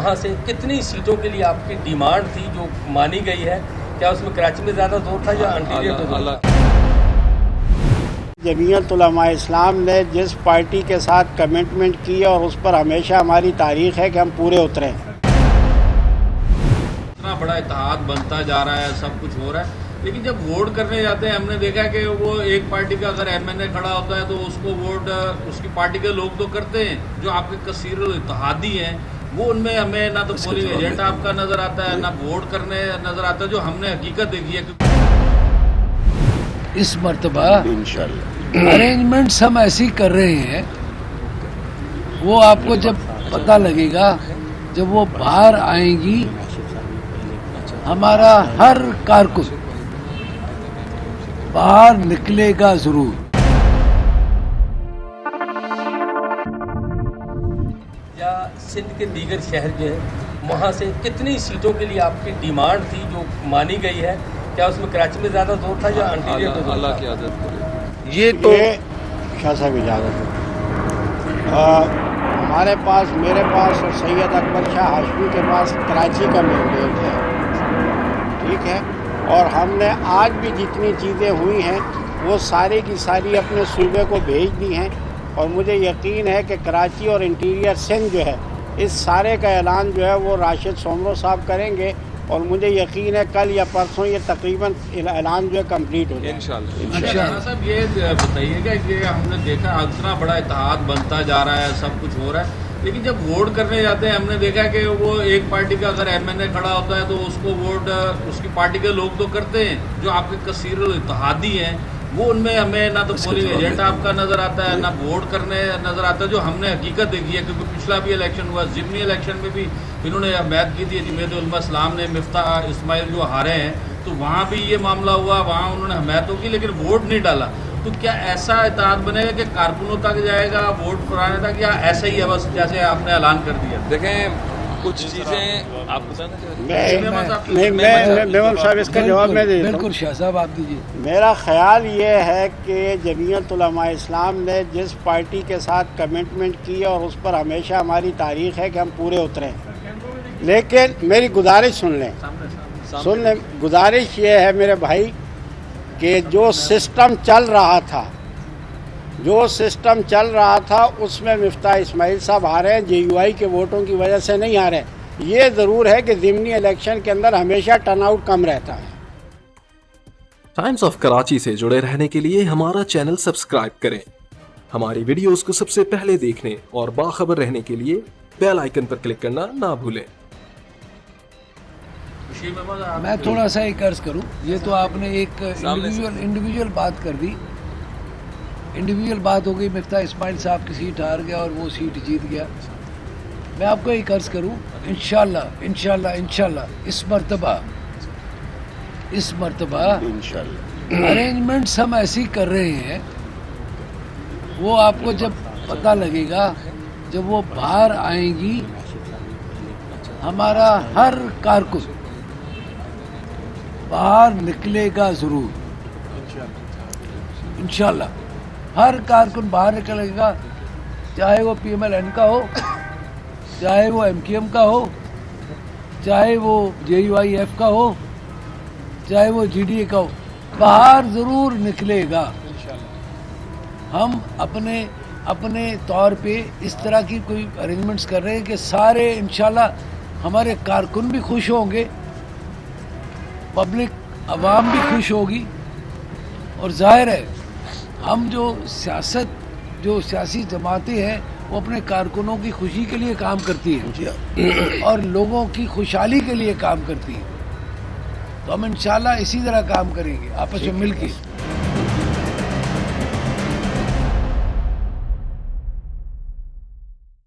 وہاں سے کتنی سیٹوں کے لیے آپ کی ڈیمانڈ تھی جو مانی گئی ہے؟ کیا اس میں کراچی میں زیادہ زور تھا یا انٹیریئر میں زور تھا؟ جمعیت علماء اسلام نے جس پارٹی کے ساتھ کمٹمنٹ کی اور اس پر ہمیشہ ہماری تاریخ ہے کہ ہم پورے اترے ہیں۔ اتنا بڑا اتحاد بنتا جا رہا ہے، سب کچھ ہو رہا ہے، لیکن جب ووٹ کرنے جاتے ہیں ہم نے دیکھا کہ وہ ایک پارٹی کا اگر ایم این اے کھڑا ہوتا ہے تو اس کو ووٹ اس کی پارٹی کے لوگ تو کرتے ہیں، جو آپ کے کثیر اتحادی ہیں وہ ان میں ہمیں نہ تو پولنگ ایجنٹ آپ کا نظر آتا ہے نہ ووٹ کرنے نظر آتا ہے، جو ہم نے حقیقت دیکھی ہے۔ اس مرتبہ ارینجمنٹس ہم ایسی کر رہے ہیں، وہ آپ کو جب پتہ لگے گا جب وہ باہر آئیں گی، ہمارا ہر کارکن باہر نکلے گا ضرور۔ یا سندھ کے دیگر شہر جو ہے وہاں سے کتنی سیٹوں کے لیے آپ کی ڈیمانڈ تھی جو مانی گئی ہے؟ کیا اس میں کراچی میں زیادہ زور تھا یا انٹیریئر میں زور تھا؟ یہ تو شاہ صاحب اجازت ہے، ہمارے پاس، میرے پاس اور سید اکبر شاہ ہاشمی کے پاس کراچی کا مینڈیٹ ہے، ٹھیک ہے، اور ہم نے آج بھی جتنی چیزیں ہوئی ہیں وہ ساری کی ساری اپنے صوبے کو بھیج دی ہیں، اور مجھے یقین ہے کہ کراچی اور انٹیریئر سندھ جو ہے اس سارے کا اعلان جو ہے وہ راشد سومرو صاحب کریں گے، اور مجھے یقین ہے کل یا پرسوں یہ تقریباً اعلان جو ہے کمپلیٹ ہو جائے انشاءاللہ۔ رانا صاحب یہ بتائیے گا کہ ہم نے دیکھا اتنا بڑا اتحاد بنتا جا رہا ہے، سب کچھ ہو رہا ہے، لیکن جب ووٹ کرنے جاتے ہیں ہم نے دیکھا کہ وہ ایک پارٹی کا اگر ایم این اے کھڑا ہوتا ہے تو اس کو ووٹ اس کی پارٹی کے لوگ تو کرتے ہیں، جو آپ کے کثیر اتحادی ہیں وہ ان میں ہمیں نہ تو پولنگ ایجنٹ آپ کا نظر آتا ہے نہ ووٹ کرنے نظر آتا ہے، جو ہم نے حقیقت دیکھی ہے، کیونکہ پچھلا بھی الیکشن ہوا، ضمنی الیکشن میں بھی انہوں نے حمایت کی تھی، جمعیت علماء اسلام نے مفتاح اسماعیل جو ہارے ہیں تو وہاں بھی یہ معاملہ ہوا، وہاں انہوں نے حمایتوں کی لیکن ووٹ نہیں ڈالا۔ تو کیا ایسا اتحاد بنے گا کہ کارکنوں تک جائے گا ووٹ پرانے تک، یا ایسا ہی ہے بس جیسے آپ نے اعلان کر دیا؟ دیکھیں کچھ چیزیں آپ بتانا میمن صاحب اس کا جواب میں دیتا ہوں۔ بالکل شاہ صاحب آپ دیجیے۔ میرا خیال یہ ہے کہ جمعیت علماء اسلام نے جس پارٹی کے ساتھ کمٹمنٹ کی اور اس پر ہمیشہ ہماری تاریخ ہے کہ ہم پورے اترے ہیں، لیکن میری گزارش سن لیں، گزارش یہ ہے میرے بھائی کہ جو سسٹم چل رہا تھا اس میں مفتاح اسماعیل صاحب ہارے ہیں، جے یو آئی کے ووٹوں کی وجہ سے نہیں ہارے۔ یہ ضرور ہے کہ ضمنی الیکشن کے اندر ہمیشہ ٹرن آؤٹ کم رہتا ہے۔ ٹائمز آف کراچی سے جڑے رہنے کے لیے ہمارا چینل سبسکرائب کریں، ہماری ویڈیوز کو سب سے پہلے دیکھنے اور باخبر رہنے کے لیے بیل آئیکن پر کلک کرنا نہ بھولیں۔ میں تھوڑا سا ایک عرض کروں، یہ تو آپ نے ایک انڈیویجول بات کر دی، انڈیویجول بات ہو گئی، مفتاح اسماعیل صاحب کی سیٹ ہار گیا اور وہ سیٹ جیت گیا۔ میں آپ کو ایک عرض کروں، انشاءاللہ اس مرتبہ ارینجمنٹس ہم ایسی کر رہے ہیں، وہ آپ کو جب پتہ لگے گا جب وہ باہر آئیں گی، ہمارا ہر کارکن باہر نکلے گا ضرور انشاءاللہ، ہر کارکن باہر نکلے گا، چاہے وہ پی ایم ایل این کا ہو، چاہے وہ ایم کیو ایم کا ہو، چاہے وہ جے یو آئی ایف کا ہو، چاہے وہ جی ڈی اے کا ہو، باہر ضرور نکلے گا۔ ہم اپنے طور پہ اس طرح کی کوئی ارینجمنٹس کر رہے ہیں کہ سارے انشاءاللہ ہمارے کارکن بھی خوش ہوں گے، پبلک عوام بھی خوش ہوگی، اور ظاہر ہے ہم جو سیاسی جماعتیں ہیں وہ اپنے کارکنوں کی خوشی کے لیے کام کرتی ہیں اور لوگوں کی خوشحالی کے لیے کام کرتی ہیں، تو ہم انشاءاللہ اسی طرح کام کریں گے آپس میں مل کے۔